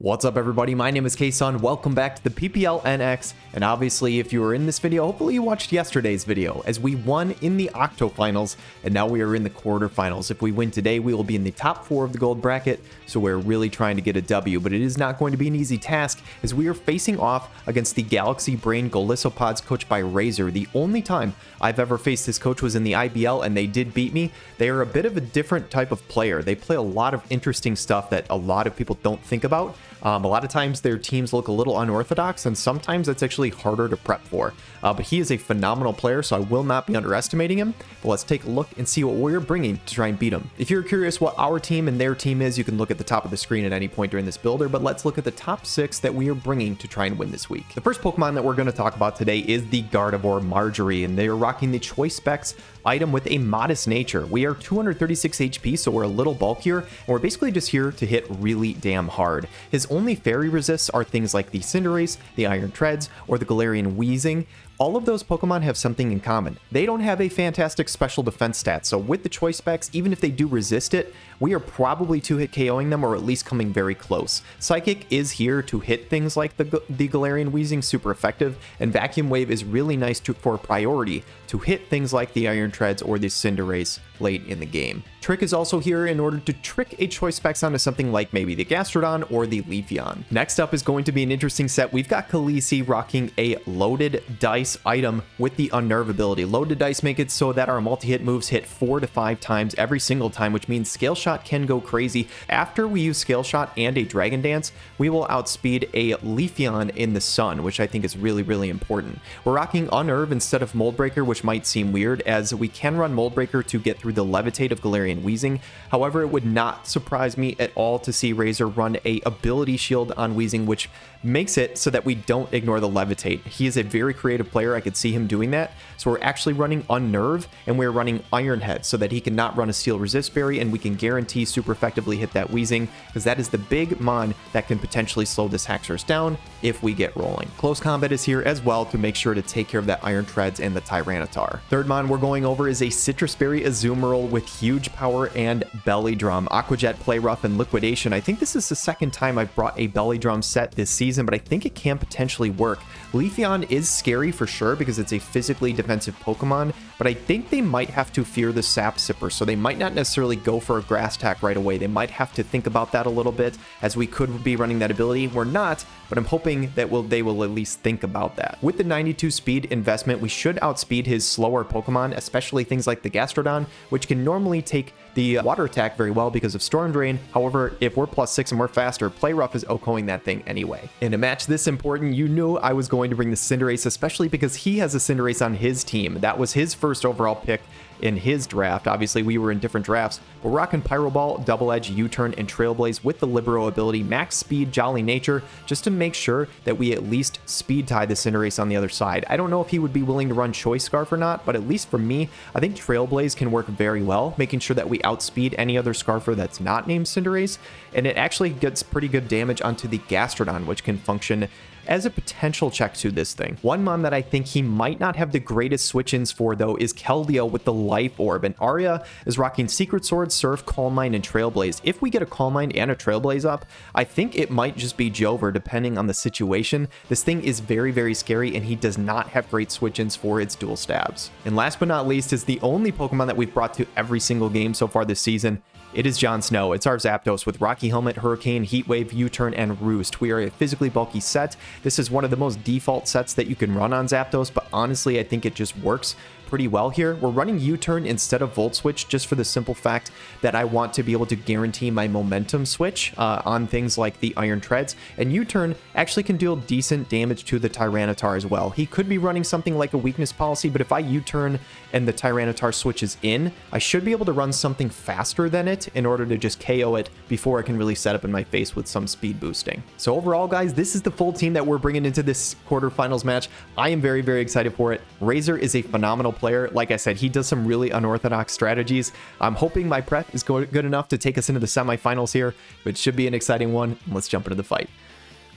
What's up everybody, my name is Kson. Welcome back to the PPL NX, and obviously if you were in this video, hopefully you watched yesterday's video as we won in the Octo Finals, and now we are in the quarterfinals. If we win today, we will be in the top 4 of the gold bracket, so we're really trying to get a W, but it is not going to be an easy task as we are facing off against the Galaxy Brain Golissopods coached by Razor. The only time I've ever faced this coach was in the IBL, and they did beat me. They are a bit of a different type of player. They play a lot of interesting stuff that a lot of people don't think about. A lot of times their teams look a little unorthodox, and sometimes that's actually harder to prep for. But he is a phenomenal player, so I will not be underestimating him. But let's take a look and see what we're bringing to try and beat him. If you're curious what our team and their team is, you can look at the top of the screen at any point during this builder, but let's look at the top 6 that we are bringing to try and win this week. The first Pokemon that we're going to talk about today is the Gardevoir Marjorie, and they are rocking the Choice Specs item with a modest nature. We are 236 HP, so we're a little bulkier, and we're basically just here to hit really damn hard. His only fairy resists are things like the Cinderace, the Iron Treads, or the Galarian Weezing. All of those Pokemon have something in common. They don't have a fantastic special defense stat, so with the Choice Specs, even if they do resist it, we are probably 2-hit KOing them or at least coming very close. Psychic is here to hit things like the Galarian Weezing, super effective, and Vacuum Wave is really nice for priority to hit things like the Iron Treads or the Cinderace late in the game. Trick is also here in order to trick a Choice Specs onto something like maybe the Gastrodon or the Leafeon. Next up is going to be an interesting set. We've got Khaleesi rocking a Loaded Dice item with the Unnerve ability. Loaded Dice make it so that our multi-hit moves hit 4 to 5 times every single time, which means Scale Shot can go crazy. After we use Scale Shot and a Dragon Dance, we will outspeed a Leafeon in the sun, which I think is really, really important. We're rocking Unnerve instead of Mold Breaker, which might seem weird, as we can run Mold Breaker to get through the Levitate of Galarian Weezing. However, it would not surprise me at all to see Razor run a Ability Shield on Weezing, which makes it so that we don't ignore the Levitate. He is a very creative player. I could see him doing that. So we're actually running Unnerve, and we're running Iron Head so that he cannot run a Steel Resist Berry, and we can guarantee super effectively hit that Weezing, because that is the big mon that can potentially slow this Haxorus down if we get rolling. Close Combat is here as well to make sure to take care of that Iron Treads and the Tyranitar. Third mon we're going over is a Citrus Berry Azumarill with huge power and Belly Drum. Aqua Jet, Play Rough, and Liquidation. I think this is the second time I've brought a Belly Drum set this season, but I think it can potentially work. Leafeon is scary for sure because it's a physically defensive Pokemon, but I think they might have to fear the Sap Sipper, so they might not necessarily go for a Grass Attack right away. They might have to think about that a little bit, as we could be running that ability. We're not, but I'm hoping that they will at least think about that. With the 92 speed investment, we should outspeed his slower Pokemon, especially things like the Gastrodon, which can normally take the water attack very well because of Storm Drain. However, if we're +6 and we're faster, Play Rough is OHKOing that thing anyway. In a match this important, you knew I was going to bring the Cinderace, especially because he has a Cinderace on his team. That was his first overall pick in his draft. Obviously, we were in different drafts, but we're rocking Pyro Ball, Double Edge, U-Turn, and Trailblaze with the Libero ability, Max Speed, Jolly Nature, just to make sure that we at least speed tie the Cinderace on the other side. I don't know if he would be willing to run Choice Scarf or not, but at least for me, I think Trailblaze can work very well, making sure that we outspeed any other Scarfer that's not named Cinderace, and it actually gets pretty good damage onto the Gastrodon, which can function as a potential check to this thing. One mon that I think he might not have the greatest switch-ins for, though, is KELDEO with the Life Orb, and Arya is rocking Secret Sword, Surf, Calm Mind, and Trailblaze. If we get a Calm Mind and a Trailblaze up, I think it might just be Jover, depending on the situation. This thing is very, very scary, and he does not have great switch-ins for its dual stabs. And last but not least is the only Pokemon that we've brought to every single game so far this season. It is Jon Snow. It's our Zapdos with Rocky Helmet, Hurricane, Heat Wave, U-Turn, and Roost. We are a physically bulky set. This is one of the most default sets that you can run on Zapdos, but honestly, I think it just works pretty well here. We're running U-Turn instead of Volt Switch just for the simple fact that I want to be able to guarantee my momentum switch on things like the Iron Treads, and U-Turn actually can deal decent damage to the Tyranitar as well. He could be running something like a weakness policy, but if I U-Turn and the Tyranitar switches in, I should be able to run something faster than it in order to just KO it before it can really set up in my face with some speed boosting. So overall, guys, this is the full team that we're bringing into this quarterfinals match. I am very, very excited for it. Razor is a phenomenal player. Like I said, he does some really unorthodox strategies. I'm hoping my prep is good enough to take us into the semifinals here, which should be an exciting one. Let's jump into the fight.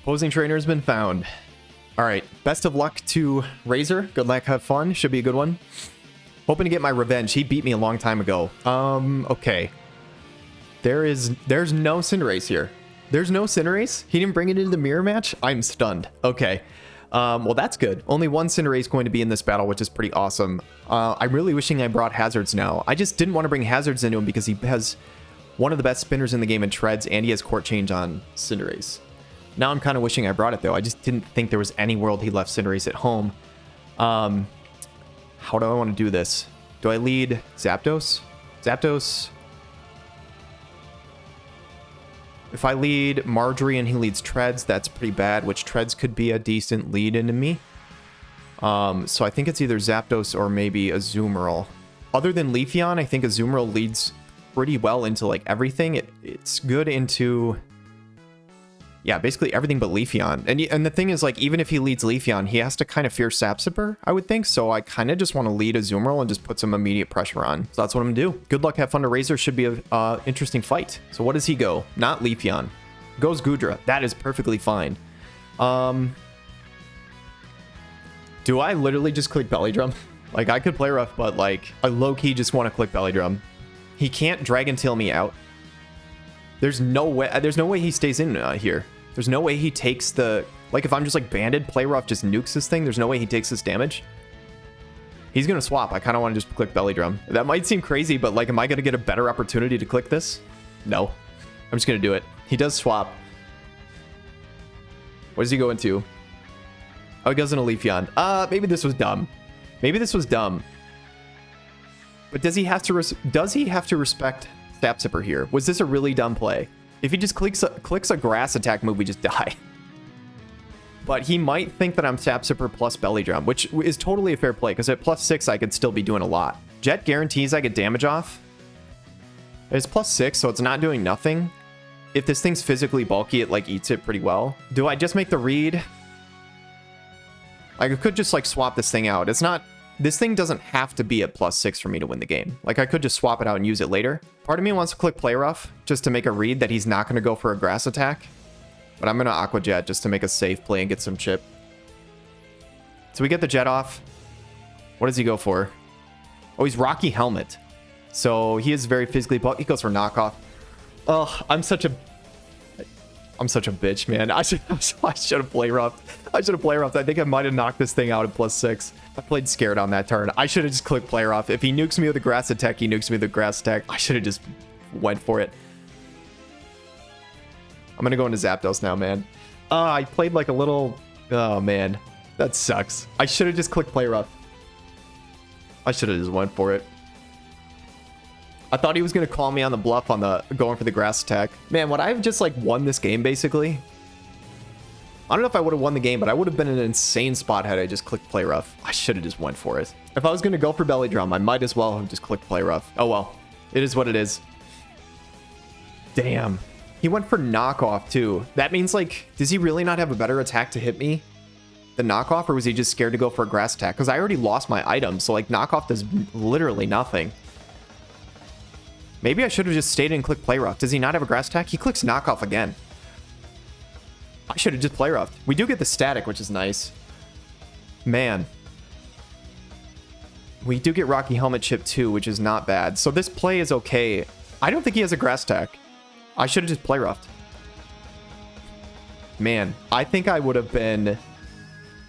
Opposing trainer has been found. All right, best of luck to Razor. Good luck, have fun. Should be a good one. Hoping to get my revenge. He beat me a long time ago. Okay. There's no Cinderace here. There's no Cinderace? He didn't bring it into the mirror match? I'm stunned. Okay. Well, that's good. Only one Cinderace going to be in this battle, which is pretty awesome. I'm really wishing I brought Hazards now. I just didn't want to bring Hazards into him because he has one of the best spinners in the game in Treads, and he has Court Change on Cinderace. Now I'm kind of wishing I brought it, though. I just didn't think there was any world he left Cinderace at home. How do I want to do this? Do I lead Zapdos? Zapdos... If I lead Marjorie and he leads Treads, that's pretty bad, which Treads could be a decent lead into me. So I think it's either Zapdos or maybe Azumarill. Other than Leafeon, I think Azumarill leads pretty well into like everything. It's good into... Yeah, basically everything but Leafeon. And the thing is, like, even if he leads Leafeon, he has to kind of fear Sapsipper, I would think. So I kind of just want to lead Azumarill and just put some immediate pressure on. So that's what I'm going to do. Good luck, have fun to Razor. Should be a interesting fight. So what does he go? Not Leafeon. Goes Goodra. That is perfectly fine. Do I literally just click Belly Drum? Like, I could play rough, but like, I low-key just want to click Belly Drum. He can't Dragon Tail me out. There's no way he stays in here. There's no way he takes the... Like, if I'm just, like, banded, play rough just nukes this thing, there's no way he takes this damage. He's going to swap. I kind of want to just click Belly Drum. That might seem crazy, but, like, am I going to get a better opportunity to click this? No. I'm just going to do it. He does swap. What does he go into? Oh, he goes into Leafeon. Maybe this was dumb. Maybe this was dumb. But does he have to respect Sapsipper here? Was this a really dumb play? If he just clicks a grass attack move, we just die. But he might think that I'm Sapsipper plus Belly Drum, which is totally a fair play, because at +6, I could still be doing a lot. Jet guarantees I get damage off. It's +6, so it's not doing nothing. If this thing's physically bulky, it, like, eats it pretty well. Do I just make the read? I could just, like, swap this thing out. It's not... This thing doesn't have to be at +6 for me to win the game. Like, I could just swap it out and use it later. Part of me wants to click Play Rough just to make a read that he's not going to go for a grass attack. But I'm going to Aqua Jet just to make a safe play and get some chip. So we get the Jet off. What does he go for? Oh, he's Rocky Helmet. So he is very physically bulky. He goes for knockoff. Oh, I'm such a bitch, man. I should have play roughed. I should have play roughed. I think I might have knocked this thing out at +6. I played scared on that turn. I should have just clicked play rough. If he nukes me with a grass attack, he nukes me with a grass attack. I should have just went for it. I'm gonna go into Zapdos now, man. I played like a little... Oh, man. That sucks. I should have just clicked play rough. I should have just went for it. I thought he was going to call me on the bluff on the going for the grass attack. Man, would I have just like won this game basically? I don't know if I would have won the game, but I would have been in an insane spot had I just clicked play rough. I should have just went for it. If I was going to go for Belly Drum, I might as well have just clicked play rough. Oh well, it is what it is. Damn. He went for knockoff too. That means like, does he really not have a better attack to hit me than knockoff, or was he just scared to go for a grass attack? Because I already lost my item, so like knockoff does literally nothing. Maybe I should have just stayed and clicked play rough. Does he not have a grass attack? He clicks knockoff again. I should have just play roughed. We do get the static, which is nice. Man. We do get Rocky Helmet Chip too, which is not bad. So this play is okay. I don't think he has a grass attack. I should have just play roughed. Man, I think I would have been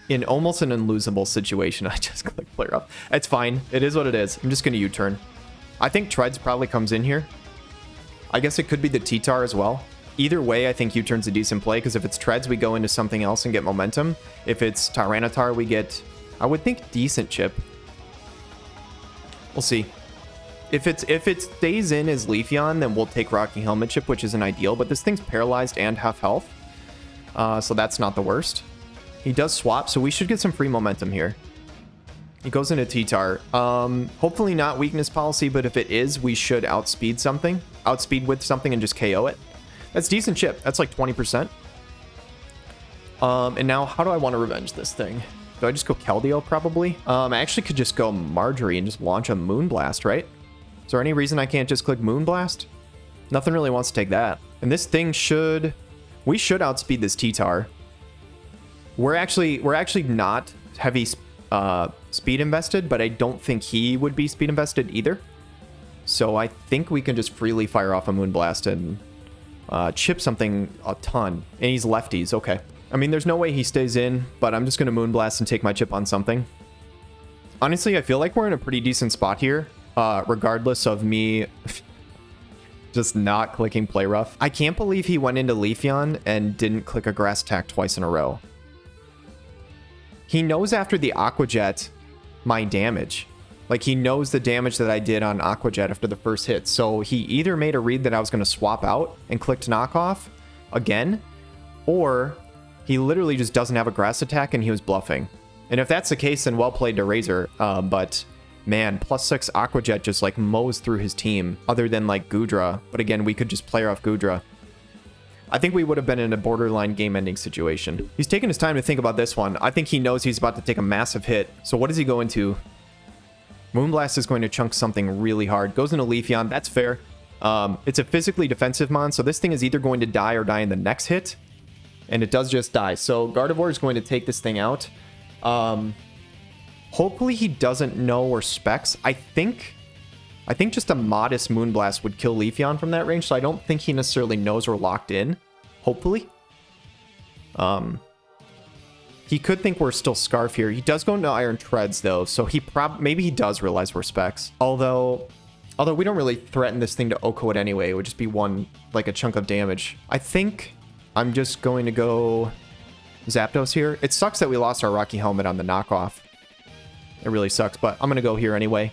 in almost an unlosable situation. I just clicked play rough. It's fine. It is what it is. I'm just going to U-turn. I think Treads probably comes in here. I guess it could be the T-Tar as well. Either way, I think U-turn's a decent play, because if it's Treads, we go into something else and get momentum. If it's Tyranitar, we get, I would think, decent chip. We'll see. If it stays in as Leafeon, then we'll take Rocky Helmet Chip, which isn't ideal, but this thing's paralyzed and half health. So that's not the worst. He does swap, so we should get some free momentum here. He goes into T-Tar. Hopefully not weakness policy, but if it is, we should outspeed something. Outspeed with something and just KO it. That's decent chip. That's like 20%. And now, how do I want to revenge this thing? Do I just go Keldeo, probably? I actually could just go Marjorie and just launch a Moonblast, right? Is there any reason I can't just click Moonblast? Nothing really wants to take that. And this thing should... We should outspeed this T-Tar. We're actually not heavy... speed invested, but I don't think he would be speed invested either. So I think we can just freely fire off a Moonblast and chip something a ton. And he's lefties. Okay. I mean, there's no way he stays in, but I'm just going to Moonblast and take my chip on something. Honestly, I feel like we're in a pretty decent spot here, regardless of me just not clicking Play Rough. I can't believe he went into Leafeon and didn't click a Grass Attack twice in a row. He knows after the Aqua Jet my damage. Like, he knows the damage that I did on Aqua Jet after the first hit. So he either made a read that I was going to swap out and clicked Knockoff again, or he literally just doesn't have a Grass Attack and he was bluffing. And if that's the case, then well played to Razor. But man, +6 Aqua Jet just like mows through his team, other than like Goodra. But again, we could just play off Goodra. I think we would have been in a borderline game-ending situation. He's taking his time to think about this one. I think he knows he's about to take a massive hit. So what does he go into? Moonblast is going to chunk something really hard. Goes into Leafeon. That's fair. It's a physically defensive mon, so this thing is either going to die or die in the next hit. And it does just die. So Gardevoir is going to take this thing out. Hopefully he doesn't know or specs. I think just a modest Moonblast would kill Leafeon from that range, so I don't think he necessarily knows we're locked in. Hopefully. He could think we're still Scarf here. He does go into Iron Treads, though, so maybe he does realize we're specs. Although we don't really threaten this thing to Oko it anyway. It would just be one, like a chunk of damage. I think I'm just going to go Zapdos here. It sucks that we lost our Rocky Helmet on the knockoff. It really sucks, but I'm going to go here anyway.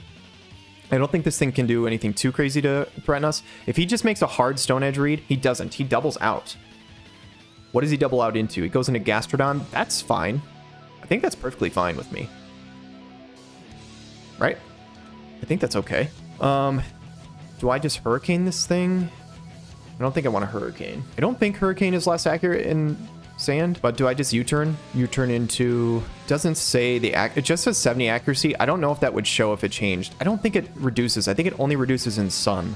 I don't think this thing can do anything too crazy to threaten us. If he just makes a hard Stone Edge read, he doesn't. He doubles out. What does he double out into? He goes into Gastrodon. That's fine. I think that's perfectly fine with me. Right? I think that's okay. Do I just Hurricane this thing? I don't think I want to Hurricane. I don't think Hurricane is less accurate in Sand, but do I just U-turn? U-turn into... Doesn't say the... It just says 70 accuracy. I don't know if that would show if it changed. I don't think it reduces. I think it only reduces in Sun.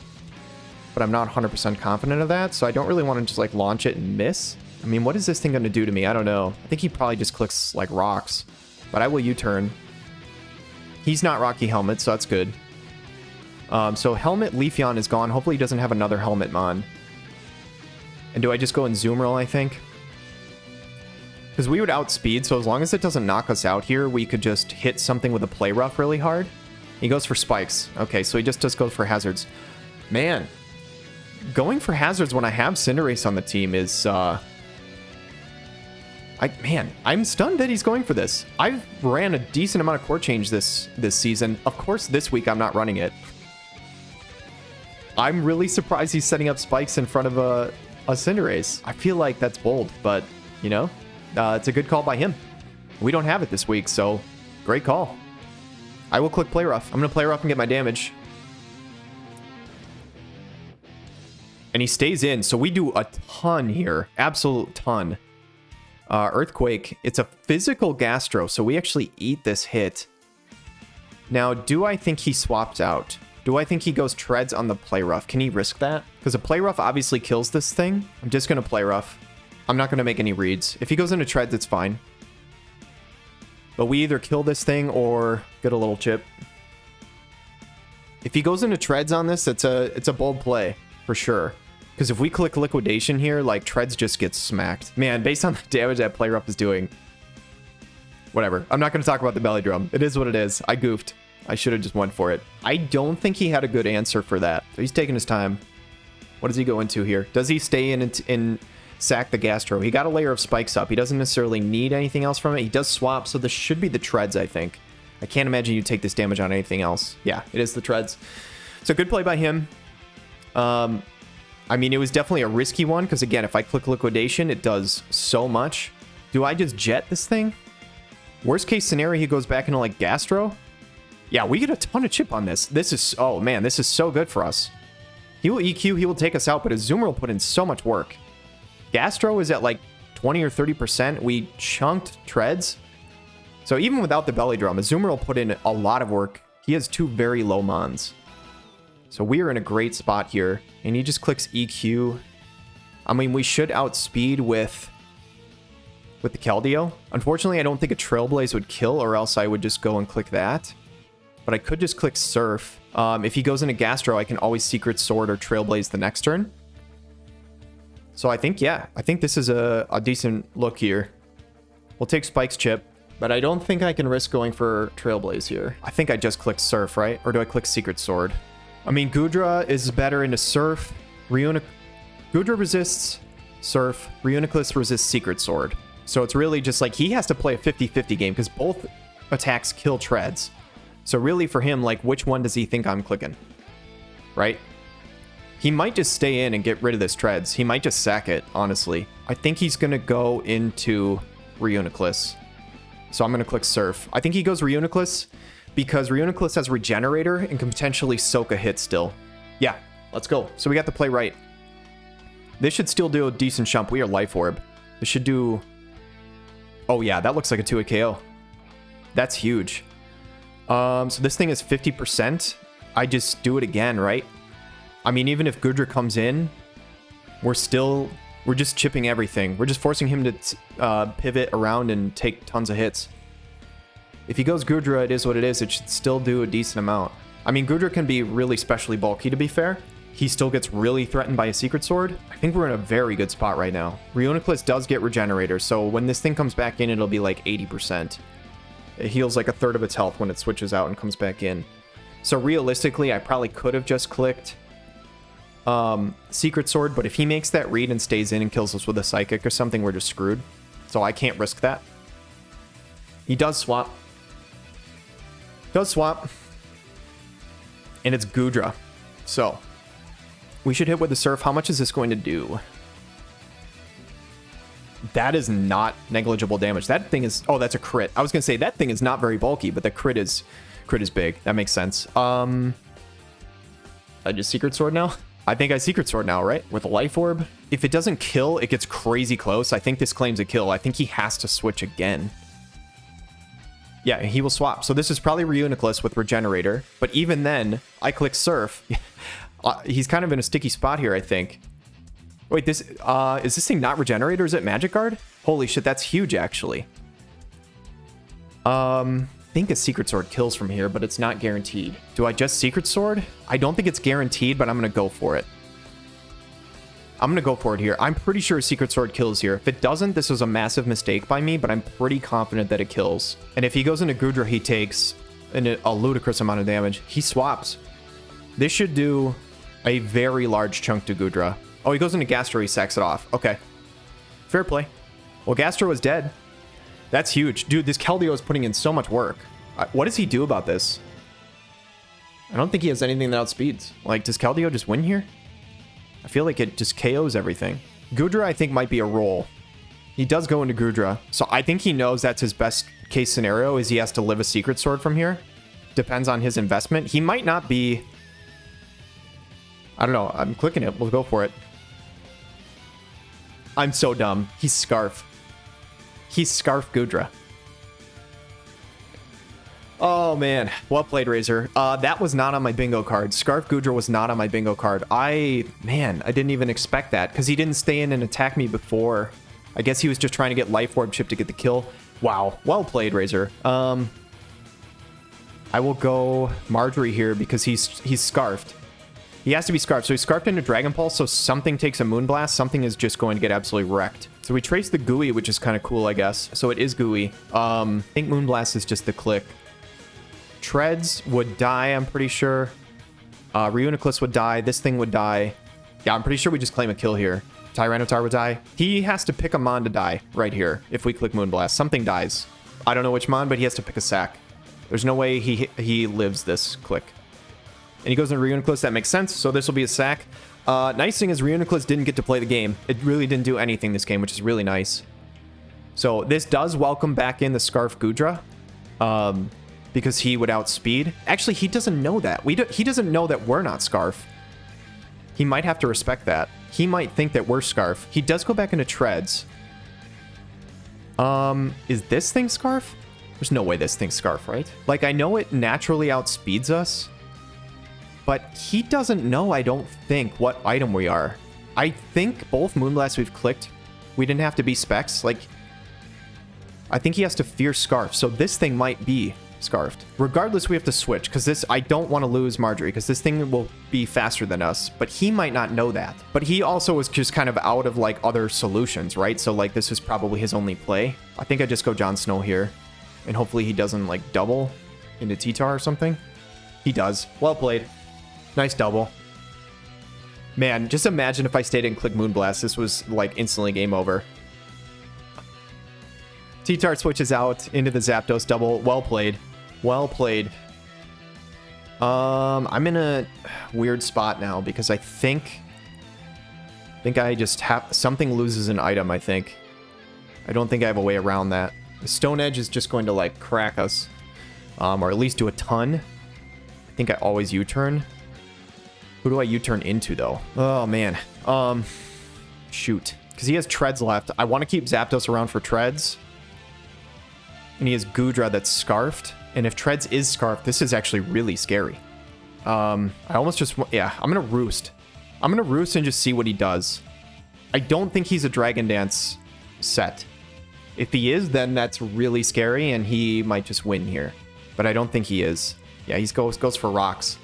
But I'm not 100% confident of that, so I don't really want to just, like, launch it and miss. I mean, what is this thing going to do to me? I don't know. I think he probably just clicks, like, rocks. But I will U-turn. He's not Rocky Helmet, so that's good. So Helmet Leafeon is gone. Hopefully he doesn't have another Helmet Mon. And do I just go in Zoomerl, I think? Because we would outspeed, so as long as it doesn't knock us out here, we could just hit something with a Play Rough really hard. He goes for Spikes. Okay, so he just does go for Hazards. Man, going for Hazards when I have Cinderace on the team is... Man, I'm stunned that he's going for this. I've ran a decent amount of Core Change this season. Of course, this week I'm not running it. I'm really surprised he's setting up Spikes in front of a Cinderace. I feel like that's bold, but, you know, it's a good call by him. We don't have it this week, so great call. I will click Play Rough. I'm going to Play Rough and get my damage. And he stays in, so we do a ton here. Absolute ton. Earthquake. It's a physical Gastro, so we actually eat this hit. Now, do I think he swaps out? Do I think he goes Treads on the Play Rough? Can he risk that? Because a Play Rough obviously kills this thing. I'm just going to Play Rough. I'm not going to make any reads. If he goes into Treads, it's fine. But we either kill this thing or get a little chip. If he goes into Treads on this, it's a bold play, for sure. Because if we click Liquidation here, like, Treads just gets smacked. Man, based on the damage that Play Rough is doing. Whatever. I'm not going to talk about the Belly Drum. It is what it is. I goofed. I should have just went for it. I don't think he had a good answer for that. So he's taking his time. What does he go into here? Does he stay in and sack the Gastro? He got a layer of Spikes up. He doesn't necessarily need anything else from it. He does swap, so this should be the Treads, I think. I can't imagine you take this damage on anything else. Yeah, it is the Treads. So good play by him. I mean, it was definitely a risky one, because again, if I click Liquidation, it does so much. Do I just Jet this thing? Worst case scenario, he goes back into, like, Gastro. Yeah, we get a ton of chip on this. This is... Oh, man, this is so good for us. He will EQ, he will take us out, but his Zoomer will put in so much work. Gastro is at, like, 20 or 30%. We chunked Treads. So even without the Belly Drum, a Zoomer will put in a lot of work. He has two very low Mons. So we are in a great spot here. And he just clicks EQ. I mean, we should outspeed with the Keldeo. Unfortunately, I don't think a Trailblaze would kill, or else I would just go and click that. But I could just click Surf. If he goes into Gastro, I can always Secret Sword or Trailblaze the next turn. So I think, yeah, I think this is a decent look here. We'll take Spike's chip, but I don't think I can risk going for Trailblaze here. I think I just click Surf, right? Or do I click Secret Sword? I mean, Gudra is better into Surf. Gudra resists Surf. Reuniclus resists Secret Sword. So it's really just like he has to play a 50-50 game because both attacks kill treads. So really for him, like, which one does he think I'm clicking? Right? He might just stay in and get rid of this treads. He might just sack it, honestly. I think he's going to go into Reuniclus. So I'm going to click Surf. I think he goes Reuniclus because Reuniclus has Regenerator and can potentially soak a hit still. Yeah, let's go. So we got the play right. This should still do a decent jump. We are Life Orb. This should do... Oh yeah, that looks like a 2-hit KO. That's huge. So this thing is 50%. I just do it again, right? I mean, even if Gudra comes in, we're just chipping everything. We're just forcing him to pivot around and take tons of hits. If he goes Gudra, it is what it is. It should still do a decent amount. I mean, Gudra can be really specially bulky, to be fair. He still gets really threatened by a Secret Sword. I think we're in a very good spot right now. Reuniclus does get Regenerator, so when this thing comes back in, it'll be like 80%. It heals like a third of its health when it switches out and comes back in. So realistically, I probably could have just clicked Secret Sword, but if he makes that read and stays in and kills us with a Psychic or something, we're just screwed. So I can't risk that. He does swap. And it's Gudra. So we should hit with the Surf. How much is this going to do? That is not negligible damage. That thing is... Oh, that's a crit. I was going to say that thing is not very bulky, but the crit is big. That makes sense. I just Secret Sword now? I think I Secret Sword now, right? With a Life Orb. If it doesn't kill, it gets crazy close. I think this claims a kill. I think he has to switch again. Yeah, he will swap. So this is probably Reuniclus with Regenerator. But even then, I click Surf. He's kind of in a sticky spot here, I think. Wait, is this thing not Regenerator? Is it Magic Guard? Holy shit, that's huge, actually. I think a Secret Sword kills from here, but it's not guaranteed. Do I just Secret Sword? I don't think it's guaranteed, but I'm going to go for it. I'm going to go for it here. I'm pretty sure Secret Sword kills here. If it doesn't, this was a massive mistake by me, but I'm pretty confident that it kills. And if he goes into Gudra, he takes a ludicrous amount of damage. He swaps. This should do a very large chunk to Gudra. Oh, he goes into Gastro, he sacks it off. Okay. Fair play. Well, Gastro is dead. That's huge. Dude, this KELDEO is putting in so much work. What does he do about this? I don't think he has anything that outspeeds. Like, does KELDEO just win here? I feel like it just KOs everything. Gudra, I think, might be a roll. He does go into Gudra. So I think he knows that's his best case scenario, is he has to live a Secret Sword from here. Depends on his investment. He might not be... I don't know. I'm clicking it. We'll go for it. I'm so dumb. He's Scarf. He's Scarf Gudra. Oh, man. Well played, Razor. That was not on my bingo card. Scarf Gudra was not on my bingo card. Man, I didn't even expect that because he didn't stay in and attack me before. I guess he was just trying to get Life Orb chip to get the kill. Wow. Well played, Razor. I will go Marjorie here because he's Scarfed. He has to be Scarfed. So he's Scarfed into Dragon Pulse, so something takes a Moonblast. Something is just going to get absolutely wrecked. So we trace the GUI, which is kind of cool, I guess. So it is GUI. I think Moonblast is just the click. Treads would die, I'm pretty sure. Reuniclus would die. This thing would die. Yeah, I'm pretty sure we just claim a kill here. Tyranitar would die. He has to pick a Mon to die right here if we click Moonblast. Something dies. I don't know which Mon, but he has to pick a sack. There's no way he lives this click. And he goes into Reuniclus. That makes sense. So this will be a sack. Nice thing is Reuniclus didn't get to play the game. It really didn't do anything this game, which is really nice. So this does welcome back in the Scarf Gudra. Because he would outspeed. Actually, he doesn't know that. He doesn't know that we're not Scarf. He might have to respect that. He might think that we're Scarf. He does go back into Treads. Is this thing Scarf? There's no way this thing's Scarf, right? Like, I know it naturally outspeeds us. But he doesn't know, I don't think, what item we are. I think both Moonblasts we've clicked, we didn't have to be Specs. Like, I think he has to fear Scarf. So this thing might be Scarfed. Regardless, we have to switch because this, I don't want to lose Marjorie because this thing will be faster than us, but he might not know that. But he also was just kind of out of like other solutions, right? So like this is probably his only play. I think I just go Jon Snow here and hopefully he doesn't like double into T-Tar or something. He does. Well played. Nice double. Man, just imagine if I stayed in Click Moonblast. This was like instantly game over. T-Tar switches out into the Zapdos double. Well played. Well played. I'm in a weird spot now because I think I just have... Something loses an item, I think. I don't think I have a way around that. The Stone Edge is just going to, like, crack us. Or at least do a ton. I think I always U-turn. Who do I U-turn into, though? Oh, man. Shoot. Because he has Treads left. I want to keep Zapdos around for Treads. And he has Goodra that's Scarfed. And if Treads is Scarfed, this is actually really scary. I almost just... Yeah, I'm going to Roost. I'm going to Roost and just see what he does. I don't think he's a Dragon Dance set. If he is, then that's really scary, and he might just win here. But I don't think he is. Yeah, he goes for Rocks.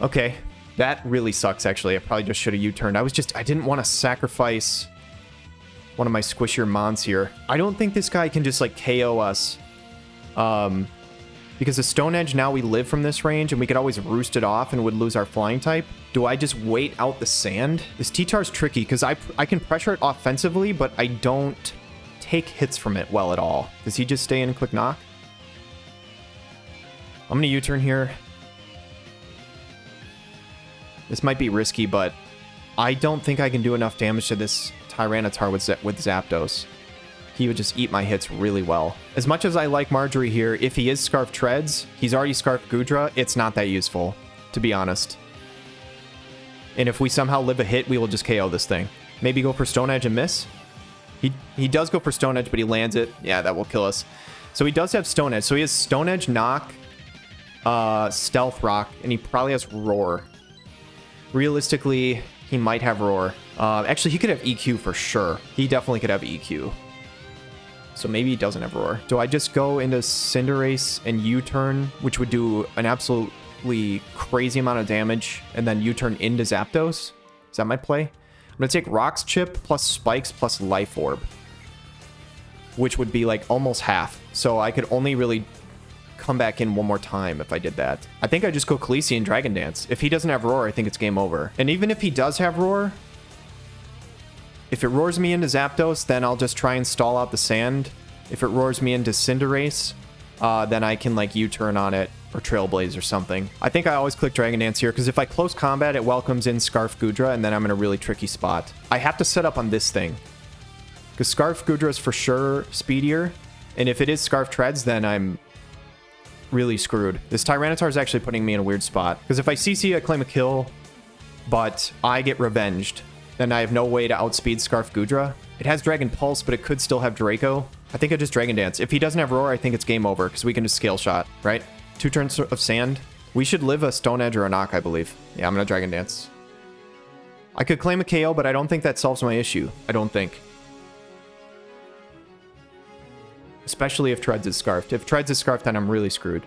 Okay, that really sucks, actually. I probably just should have U-turned. I didn't want to sacrifice one of my squishier mons here. I don't think this guy can just, like, KO us. Because the Stone Edge, now we live from this range, and we could always Roost it off and would lose our Flying type. Do I just wait out the Sand? This T-Tar's tricky, because I can pressure it offensively, but I don't take hits from it well at all. Does he just stay in Quick Knock? I'm going to U-turn here. This might be risky, but I don't think I can do enough damage to this Tyranitar with Zapdos. He would just eat my hits really well. As much as I like Marjorie here, if he is Scarf Treads, he's already Scarf Goodra, it's not that useful, to be honest. And if we somehow live a hit, we will just KO this thing. Maybe go for Stone Edge and miss? He does go for Stone Edge, but he lands it. Yeah, that will kill us. So he does have Stone Edge. So he has Stone Edge, Knock, Stealth Rock, and he probably has Roar. Realistically, he might have Roar. Actually, he could have EQ for sure. He definitely could have EQ. So maybe he doesn't have Roar. Do I just go into Cinderace and U-turn, which would do an absolutely crazy amount of damage, and then U-turn into Zapdos? Is that my play? I'm going to take Rocks Chip plus Spikes plus Life Orb, which would be like almost half. So I could only really come back in one more time if I did that. I think I just go Khaleesi and Dragon Dance. If he doesn't have Roar, I think it's game over. And even if he does have Roar, if it roars me into Zapdos, then I'll just try and stall out the Sand. If it roars me into Cinderace, then I can like U-turn on it or Trailblaze or something. I think I always click Dragon Dance here because if I close combat, it welcomes in Scarf Goodra, and then I'm in a really tricky spot. I have to set up on this thing because Scarf Goodra is for sure speedier, and if it is Scarf Treads, then I'm really screwed. This Tyranitar is actually putting me in a weird spot because if I CC, I claim a kill, but I get revenged. Then I have no way to outspeed Scarf Goodra. It has Dragon Pulse, but it could still have Draco. I think I just Dragon Dance. If he doesn't have Roar, I think it's game over because we can just Scale Shot, right? 2 turns of Sand. We should live a Stone Edge or a Knock, I believe. Yeah, I'm going to Dragon Dance. I could claim a KO, but I don't think that solves my issue. I don't think. Especially if Treads is Scarfed. If Treads is Scarfed, then I'm really screwed.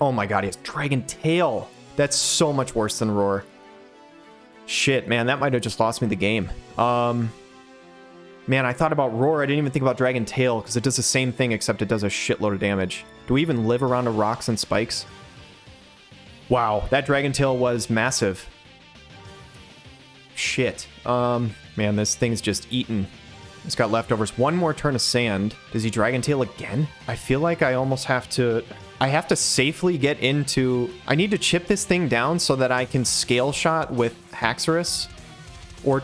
Oh my god, he has Dragon Tail. That's so much worse than Roar. Shit, man, that might have just lost me the game. Man, I thought about Roar. I didn't even think about Dragon Tail because it does the same thing except it does a shitload of damage. Do we even live around to Rocks and Spikes? Wow, that Dragon Tail was massive. Shit. Man, this thing's just eaten. It's got leftovers. One more turn of Sand. Does he Dragon Tail again? I feel like I almost have to... I have to safely get into... I need to chip this thing down so that I can Scale Shot with Haxorus. Or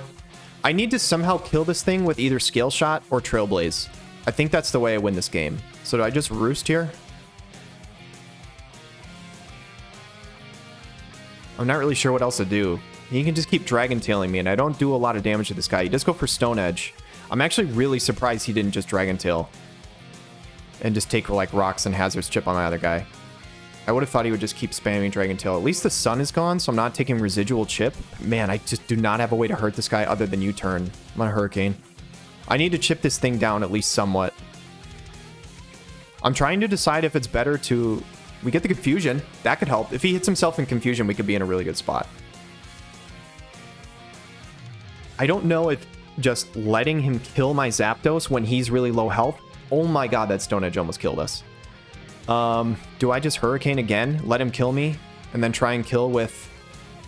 I need to somehow kill this thing with either Scale Shot or Trailblaze. I think that's the way I win this game. So do I just Roost here? I'm not really sure what else to do. He can just keep Dragon Tailing me, and I don't do a lot of damage to this guy. He does go for Stone Edge. I'm actually really surprised he didn't just Dragon Tail and just take like Rocks and Hazard's Chip on my other guy. I would have thought he would just keep spamming Dragon Tail. At least the sun is gone, so I'm not taking residual chip. Man, I just do not have a way to hurt this guy other than U-turn. I'm on a Hurricane. I need to chip this thing down at least somewhat. I'm trying to decide if it's better to... We get the confusion. That could help. If he hits himself in confusion, we could be in a really good spot. I don't know if just letting him kill my Zapdos when he's really low health... Oh my god, that Stone Edge almost killed us. Do I just Hurricane again? Let him kill me? And then try and kill with...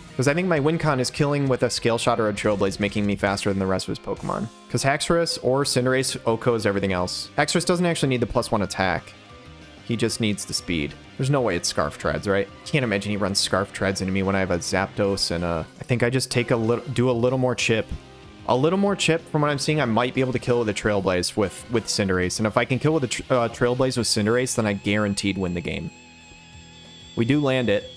Because I think my win con is killing with a Scale Shot or a Trailblaze, making me faster than the rest of his Pokemon. Because Haxorus or Cinderace OHKOs everything else. Haxorus doesn't actually need the +1 attack. He just needs the speed. There's no way it's Scarf Treads, right? Can't imagine he runs Scarf Treads into me when I have a Zapdos and a... I think I just take do a little more chip. A little more chip from what I'm seeing, I might be able to kill with a Trailblaze with Cinderace. And if I can kill with a Trailblaze with Cinderace, then I guaranteed win the game. We do land it.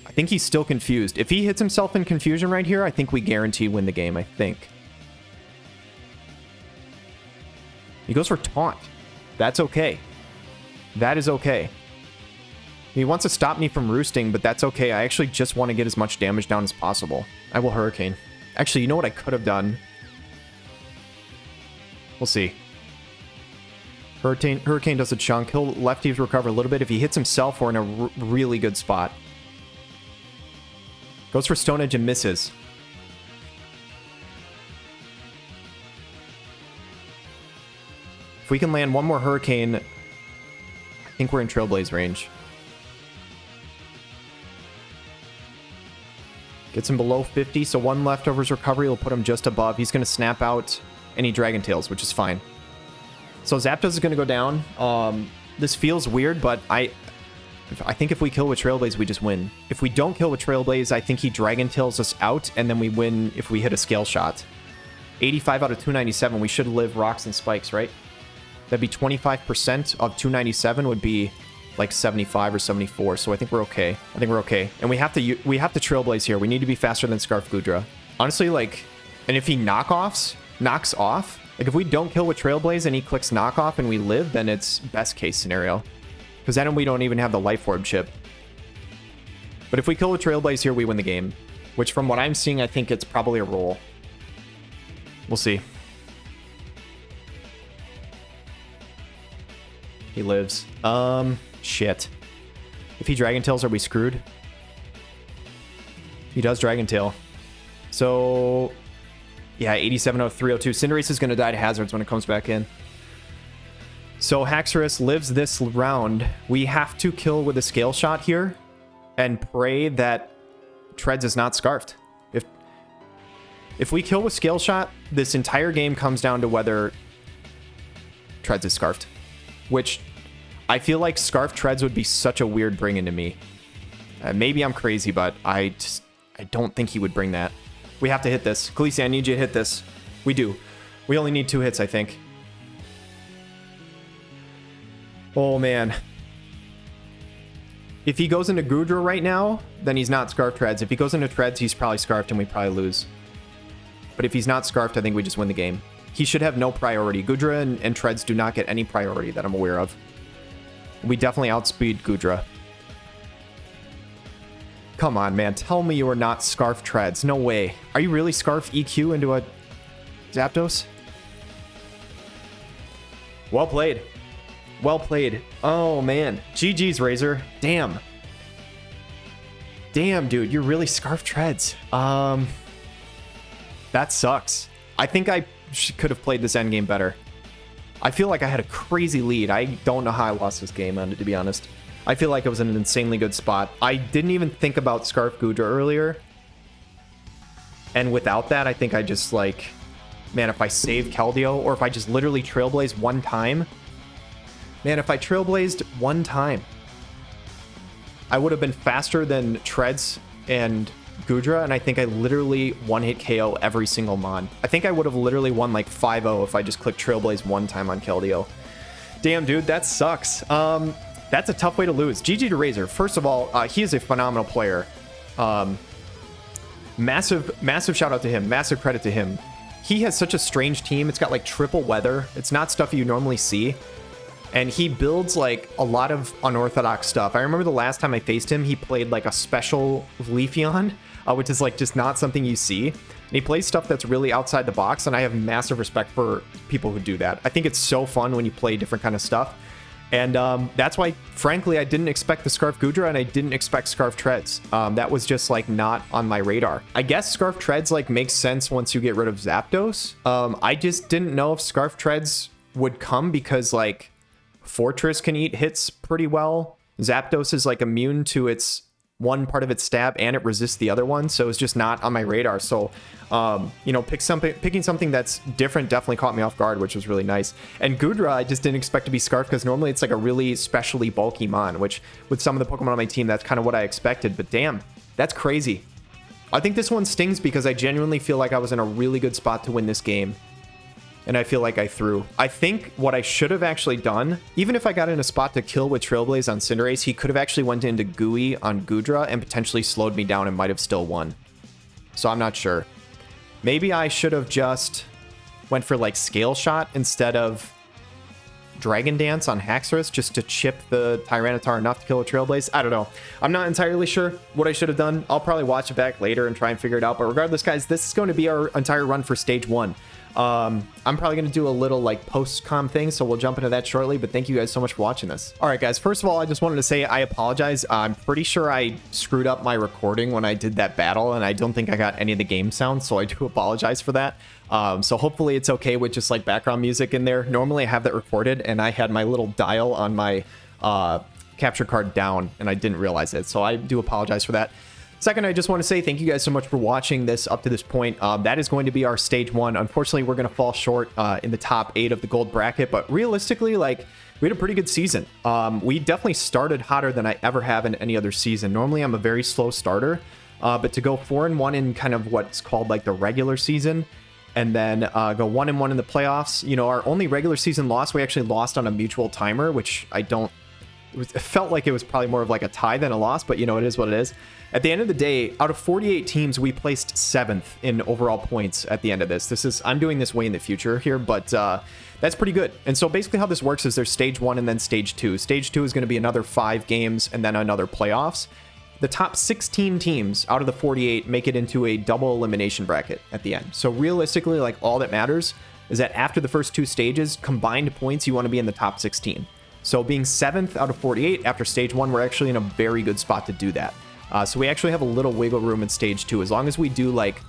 I think he's still confused. If he hits himself in confusion right here, I think we guaranteed win the game, I think. He goes for Taunt. That's okay. That is okay. He wants to stop me from roosting, but that's okay. I actually just want to get as much damage down as possible. I will Hurricane. Actually, you know what I could have done? We'll see. Hurricane does a chunk. He'll lefties recover a little bit. If he hits himself, we're in a really good spot. Goes for Stone Edge and misses. If we can land one more Hurricane, I think we're in Trailblaze range. Gets him below 50, so one leftovers recovery will put him just above. He's going to snap out any Dragon Tails, which is fine. So Zapdos is going to go down. This feels weird, but I think if we kill with Trailblaze, we just win. If we don't kill with Trailblaze, I think he Dragon Tails us out, and then we win if we hit a Scale Shot. 85 out of 297. We should live Rocks and Spikes, right? That'd be 25% of 297 would be like 75 or 74. So I think we're okay. I think we're okay. And we have to Trailblaze here. We need to be faster than Scarf Gudra. Honestly, like, and if he knocks off, like if we don't kill with Trailblaze and he clicks knock off and we live, then it's best case scenario. Because then we don't even have the Life Orb chip. But if we kill with Trailblaze here, we win the game. Which from what I'm seeing, I think it's probably a roll. We'll see. He lives. Shit. If he Dragon Tails, are we screwed? He does Dragon Tail. So, yeah, 87 out of 302. Cinderace is going to die to Hazards when it comes back in. So Haxorus lives this round. We have to kill with a Scale Shot here and pray that Treads is not Scarfed. If we kill with Scale Shot, this entire game comes down to whether Treads is Scarfed. Which I feel like Scarf Treads would be such a weird bring into me. Maybe I'm crazy, but I don't think he would bring that. We have to hit this. Khaleesi, I need you to hit this. We do. We only need 2 hits, I think. Oh, man. If he goes into Gudra right now, then he's not Scarf Treads. If he goes into Treads, he's probably Scarfed and we probably lose. But if he's not Scarfed, I think we just win the game. He should have no priority. Gudra and Treads do not get any priority that I'm aware of. We definitely outspeed Gudra. Come on, man. Tell me you are not Scarf Treads. No way. Are you really Scarf EQ into a Zapdos? Well played. Well played. Oh, man. GG's, Razor. Damn. Damn, dude. You're really Scarf Treads. That sucks. I think I could have played this endgame better. I feel like I had a crazy lead. I don't know how I lost this game, to be honest. I feel like it was in an insanely good spot. I didn't even think about Scarf Gudra earlier. And without that, I think I just like... Man, if I save Keldeo, or if I just literally Trailblaze one time... Man, if I Trailblazed one time, I would have been faster than Treads and Gudra, and I think I literally one-hit KO every single mon. I think I would have literally won like 5-0 if I just clicked Trailblaze one time on Keldeo. Damn, dude, that sucks. That's a tough way to lose. GG to Razor. First of all, he is a phenomenal player. Massive shout out to him. Massive credit to him. He has such a strange team. It's got like triple weather. It's not stuff you normally see. And he builds like a lot of unorthodox stuff. I remember the last time I faced him, he played like a special Leafeon, which is like just not something you see. And he plays stuff that's really outside the box, and I have massive respect for people who do that. I think it's so fun when you play different kind of stuff. And that's why, frankly, I didn't expect the Scarf Gudra and I didn't expect Scarf Treads. That was just like not on my radar. I guess Scarf Treads like makes sense once you get rid of Zapdos. I just didn't know if Scarf Treads would come because like Fortress can eat hits pretty well. Zapdos is like immune to its one part of its stab and it resists the other one, so it's just not on my radar. So you know, picking something that's different definitely caught me off guard, which was really nice. And Gudra I just didn't expect to be Scarf because normally it's like a really specially bulky mon, which with some of the Pokemon on my team that's kind of what I expected. But damn, that's crazy. I think this one stings because I genuinely feel like I was in a really good spot to win this game, and I feel like I threw. I think what I should have actually done, even if I got in a spot to kill with Trailblaze on Cinderace, he could have actually went into Gooey on Gudra and potentially slowed me down and might have still won. So I'm not sure. Maybe I should have just went for like Scale Shot instead of Dragon Dance on Haxorus just to chip the Tyranitar enough to kill a Trailblaze. I don't know. I'm not entirely sure what I should have done. I'll probably watch it back later and try and figure it out. But regardless, guys, this is going to be our entire run for stage 1. I'm probably going to do a little like post-com thing, so we'll jump into that shortly, but thank you guys so much for watching this. All right, guys, first of all, I just wanted to say I apologize. I'm pretty sure I screwed up my recording when I did that battle, and I don't think I got any of the game sounds, so I do apologize for that. So hopefully it's okay with just like background music in there. Normally I have that recorded, and I had my little dial on my capture card down, and I didn't realize it, so I do apologize for that. Second, I just want to say thank you guys so much for watching this up to this point. That is going to be our stage 1. Unfortunately, we're going to fall short in the top 8 of the gold bracket, but realistically, like, we had a pretty good season. We definitely started hotter than I ever have in any other season. Normally, I'm a very slow starter, but to go 4-1 in kind of what's called like the regular season, and then go 1-1 in the playoffs. You know, our only regular season loss, we actually lost on a mutual timer, which I don't. It felt like it was probably more of like a tie than a loss, but you know, it is what it is. At the end of the day, out of 48 teams, we placed 7th in overall points at the end of this. I'm doing this way in the future here, but that's pretty good. And so basically how this works is there's stage 1 and then stage 2. Stage 2 is going to be another 5 games and then another playoffs. The top 16 teams out of the 48 make it into a double elimination bracket at the end. So realistically, like, all that matters is that after the first 2 stages, combined points, you want to be in the top 16. So being 7th out of 48 after stage 1, we're actually in a very good spot to do that. So we actually have a little wiggle room in stage 2. As long as we do like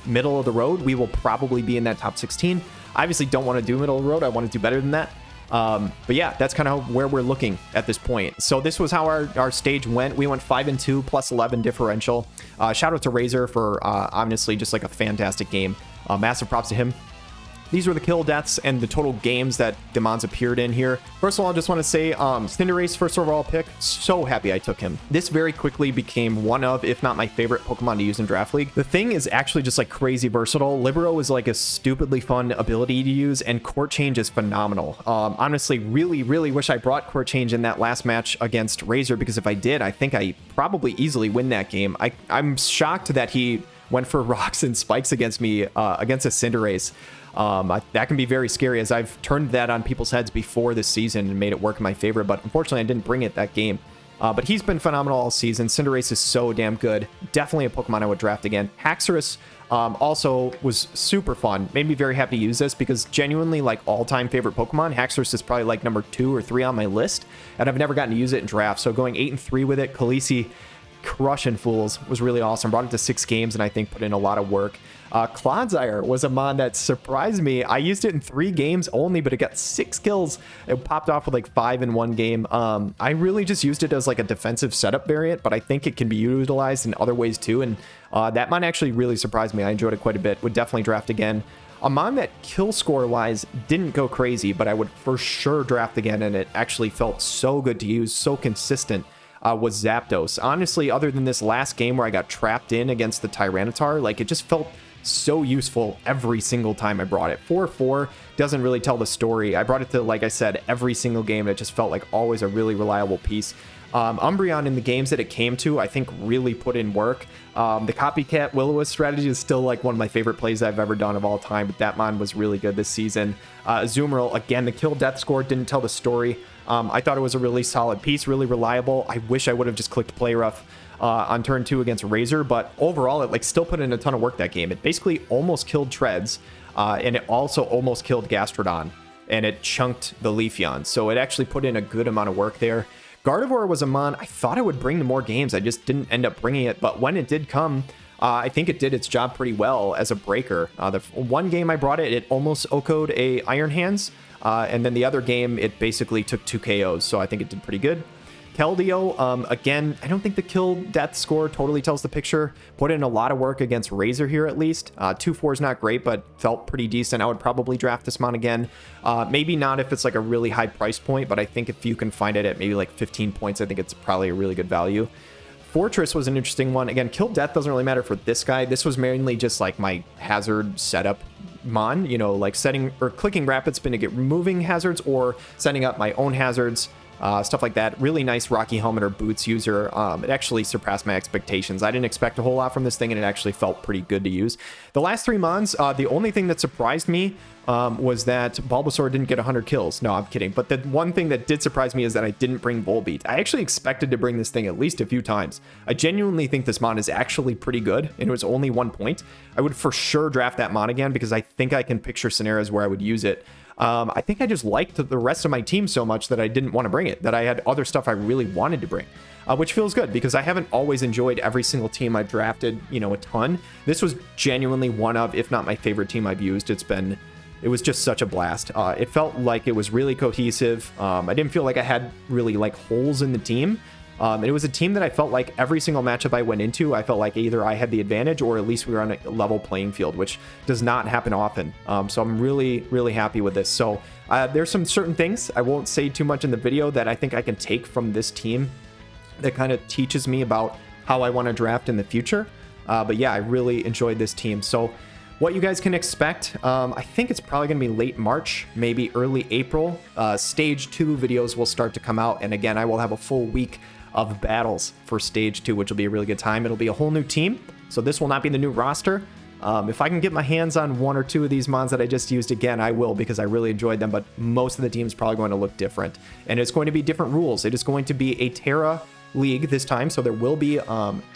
middle of the road, we will probably be in that top 16. I obviously don't want to do middle of the road. I want to do better than that. But yeah, that's kind of where we're looking at this point. So this was how our stage went. We went 5-2 plus 11 differential. Shout out to Razor for honestly just like a fantastic game. Massive props to him. These were the kill deaths and the total games that Demons appeared in here. First of all, I just want to say Cinderace, first overall pick. So happy I took him. This very quickly became one of, if not my favorite Pokemon to use in Draft League. The thing is actually just like crazy versatile. Libero is like a stupidly fun ability to use, and Court Change is phenomenal. Honestly, really wish I brought Court Change in that last match against Razor, because if I did, I think I probably easily win that game. I'm shocked that he went for rocks and spikes against me against a Cinderace. That can be very scary, as I've turned that on people's heads before this season and made it work in my favor, but unfortunately I didn't bring it that game. But he's been phenomenal all season. Cinderace is so damn good. Definitely a Pokemon I would draft again. Haxorus also was super fun. Made me very happy to use this because genuinely, like, all-time favorite Pokemon, Haxorus is probably like number 2 or 3 on my list, and I've never gotten to use it in draft. So going 8-3 with it, Khaleesi crushing fools was really awesome. Brought it to 6 games and I think put in a lot of work. Clodsire was a mon that surprised me. I used it in 3 games only, but it got 6 kills. It popped off with like 5 in 1 game. I really just used it as like a defensive setup variant, but I think it can be utilized in other ways too. And that mon actually really surprised me. I enjoyed it quite a bit. Would definitely draft again. A mon that kill score wise didn't go crazy, but I would for sure draft again, and it actually felt so good to use, so consistent. Was Zapdos. Honestly, other than this last game where I got trapped in against the Tyranitar, like, it just felt so useful every single time I brought it. 4-4 doesn't really tell the story. I brought it to, like I said, every single game, and it just felt like always a really reliable piece. Umbreon in the games that it came to, I think really put in work. The copycat Will-O-Wisp strategy is still like one of my favorite plays I've ever done of all time, but that mon was really good this season. Azumarill, again, the kill death score didn't tell the story. I thought it was a really solid piece, really reliable. I wish I would have just clicked play rough on turn 2 against Razor, but overall it like still put in a ton of work that game. It basically almost killed Treads, and it also almost killed Gastrodon. and it chunked the Leafeon. So it actually put in a good amount of work there. Gardevoir was a mon I thought I would bring to more games. I just didn't end up bringing it, but when it did come, I think it did its job pretty well as a breaker. The one game I brought it, it almost OHKO'd a Iron Hands, and then the other game, it basically took 2 KOs, so I think it did pretty good. KELDEO, again, I don't think the kill death score totally tells the picture. Put in a lot of work against Razor here at least. 2-4 is not great, but felt pretty decent. I would probably draft this mon again. Maybe not if it's like a really high price point, but I think if you can find it at maybe like 15 points, I think it's probably a really good value. Fortress was an interesting one. Again, kill death doesn't really matter for this guy. This was mainly just like my hazard setup mon, you know, like setting or clicking rapid spin to get removing hazards or setting up my own hazards. Stuff like that. Really nice Rocky Helmet or Boots user. It actually surpassed my expectations. I didn't expect a whole lot from this thing, and it actually felt pretty good to use. The last 3 mons, the only thing that surprised me was that Bulbasaur didn't get 100 kills. No, I'm kidding. But the one thing that did surprise me is that I didn't bring Volbeat. I actually expected to bring this thing at least a few times. I genuinely think this mon is actually pretty good, and it was only 1 point. I would for sure draft that mon again because I think I can picture scenarios where I would use it. I think I just liked the rest of my team so much that I didn't want to bring it, that I had other stuff I really wanted to bring, which feels good because I haven't always enjoyed every single team I've drafted, you know, a ton. This was genuinely one of, if not my favorite team I've used. It was just such a blast. It felt like it was really cohesive. I didn't feel like I had really like holes in the team. It was a team that I felt like every single matchup I went into, I felt like either I had the advantage or at least we were on a level playing field, which does not happen often. So I'm really, really happy with this. So there's some certain things, I won't say too much in the video, that I think I can take from this team that kind of teaches me about how I want to draft in the future. But yeah, I really enjoyed this team. So what you guys can expect, I think it's probably going to be late March, maybe early April. Stage 2 videos will start to come out. And again, I will have a full week of battles for stage 2, which will be a really good time. It'll be a whole new team, so this will not be the new roster. If I can get my hands on 1 or 2 of these mons that I just used again, I will, because I really enjoyed them, but most of the team is probably going to look different, and it's going to be different rules. It is going to be a Terra League this time, so there will be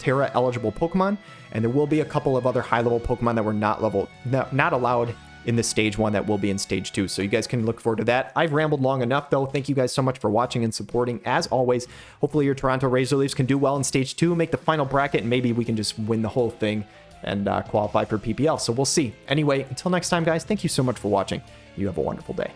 Terra eligible Pokemon, and there will be a couple of other high level Pokemon that were not allowed in the stage 1 that will be in stage 2. So you guys can look forward to that. I've rambled long enough though. Thank you guys so much for watching and supporting. As always, hopefully your Toronto Razor Leafs can do well in stage 2, make the final bracket, and maybe we can just win the whole thing and qualify for PPL. So we'll see. Anyway, until next time, guys, thank you so much for watching. You have a wonderful day.